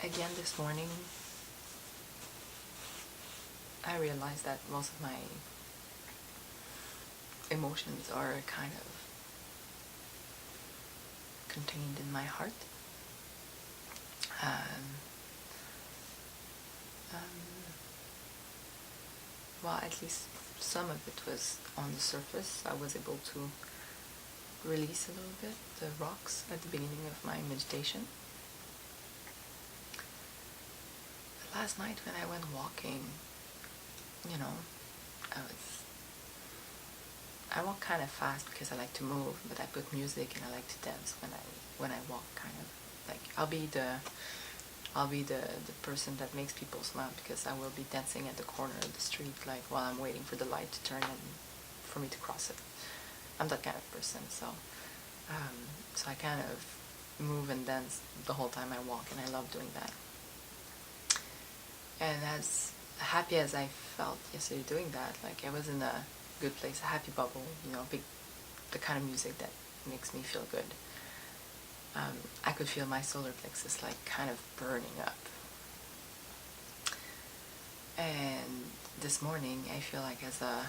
again this morning, I realized that most of my emotions are kind of contained in my heart. Um, well, at least some of it was on the surface. I was able to release a little bit the rocks at the beginning of my meditation. But last night when I went walking, you know, I walk kind of fast because I like to move, but I put music and I like to dance when I walk. Kind of like I'll be the person that makes people smile, because I will be dancing at the corner of the street, like while I'm waiting for the light to turn and for me to cross it. I'm that kind of person, so I kind of move and dance the whole time I walk, and I love doing that. And as happy as I felt yesterday doing that, like I was in a good place, a happy bubble, the kind of music that makes me feel good. I could feel my solar plexus like kind of burning up. And this morning, I feel like as a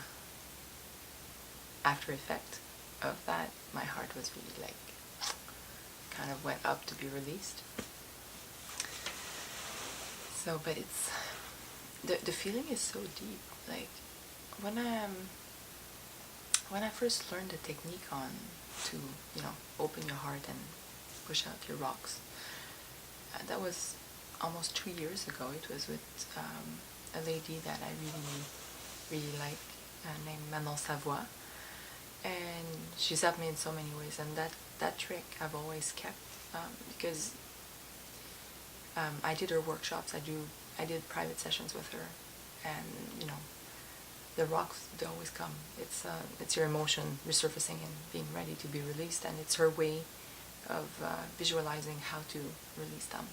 after effect of that, my heart was really like kind of went up to be released. So, but it's the feeling is so deep. Like when I first learned the technique on to open your heart and push out your rocks, that was almost 2 years ago. It was with a lady that I really like, named Manon Savoie, and she's helped me in so many ways. And that trick I've always kept, because I did her workshops. I did private sessions with her, and the rocks, they always come. It's your emotion resurfacing and being ready to be released, and it's her way of visualizing how to release them.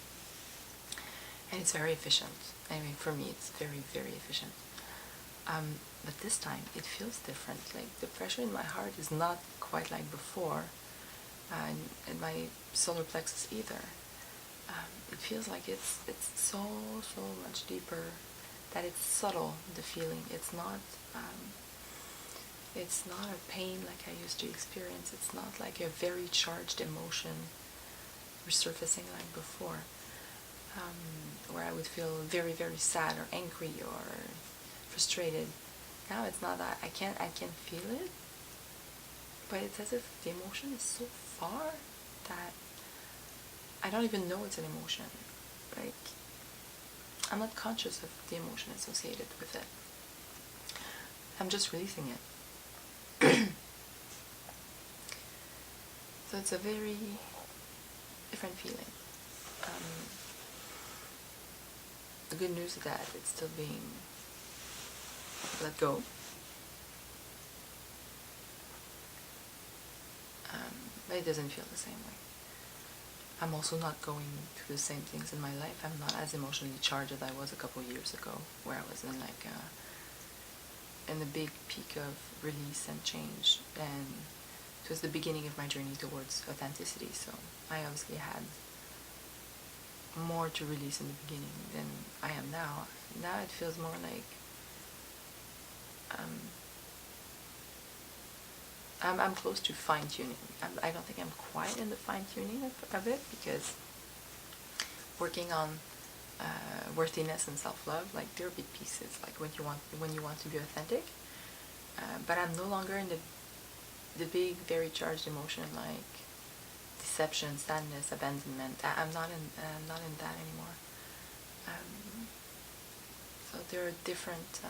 And it's very efficient. I mean, for me, it's very, very efficient. But this time, it feels different. Like the pressure in my heart is not quite like before, and my solar plexus either. It feels like it's so much deeper, that it's subtle, the feeling. It's not a pain like I used to experience. It's not like a very charged emotion resurfacing like before, where I would feel very, very sad or angry or frustrated. Now it's not that. I can feel it, but it's as if the emotion is so far that I don't even know it's an emotion. Like, I'm not conscious of the emotion associated with it. I'm just releasing it. So it's a very different feeling. The good news is that it's still being let go. But it doesn't feel the same way. I'm also not going through the same things in my life. I'm not as emotionally charged as I was a couple years ago, where I was in the big peak of release and change, and it was the beginning of my journey towards authenticity. So I obviously had more to release in the beginning than I am now. Now it feels more like I'm close to fine-tuning. I don't think I'm quite in the fine-tuning of it, because working on worthiness and self-love, like they're big pieces, like when you want to be authentic, but I'm no longer in the big, very charged emotion like deception, sadness, abandonment. I'm not in that anymore. So there are different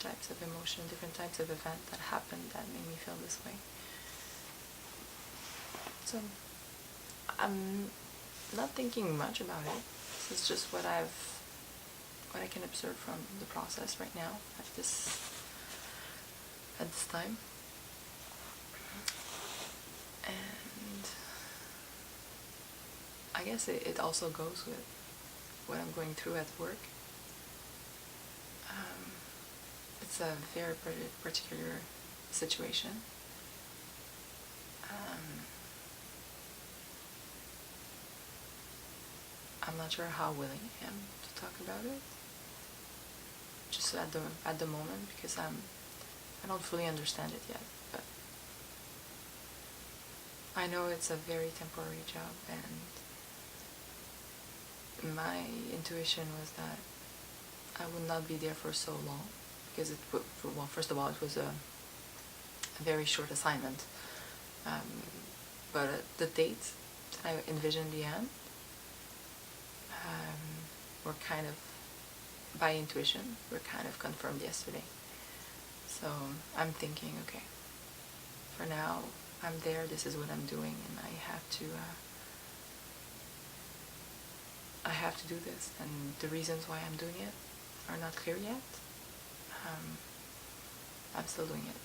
types of emotion, different types of event that happened that made me feel this way. So I'm not thinking much about it. This is just what I can observe from the process right now at this time. And I guess it also goes with what I'm going through at work. It's a very particular situation. I'm not sure how willing I am to talk about it. Just at the moment, because I don't fully understand it yet. But I know it's a very temporary job, and my intuition was that I would not be there for so long, because well, first of all, it was a very short assignment. But the dates that I envisioned the end were kind of, by intuition, were kind of confirmed yesterday. So I'm thinking, okay, for now, I'm there, this is what I'm doing, and I have to do this, and the reasons why I'm doing it are not clear yet. I'm still doing it.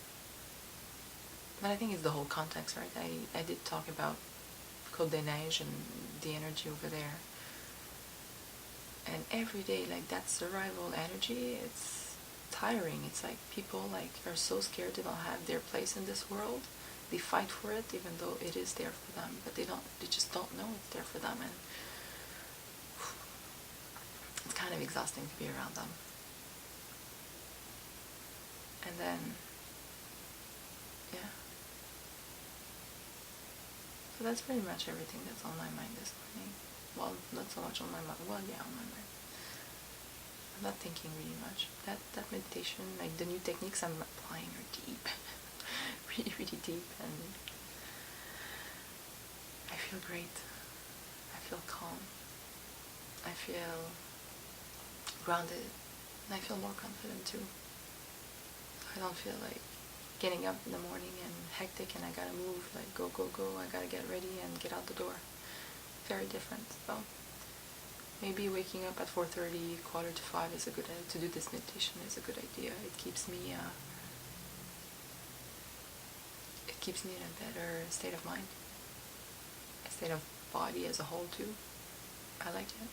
But I think it's the whole context, right? I did talk about Côte des Neiges and the energy over there. And every day, like, that survival energy, it's tiring. It's like people are so scared they don't have their place in this world. They fight for it even though it is there for them, but they just don't know it's there for them, and it's kind of exhausting to be around them. And then, yeah. So that's pretty much everything that's on my mind this morning. Well, not so much on my mind. Well, yeah, on my mind. I'm not thinking really much. That meditation, like the new techniques I'm applying are deep. Really, really deep. And I feel great. I feel calm. I feel grounded. And I feel more confident too. I don't feel like getting up in the morning and hectic and I gotta move, like go, I gotta get ready and get out the door. Very different. So maybe waking up at 4:30, 4:45 is a good idea. To do this meditation is a good idea. It keeps me in a better state of mind, a state of body as a whole too. I like it.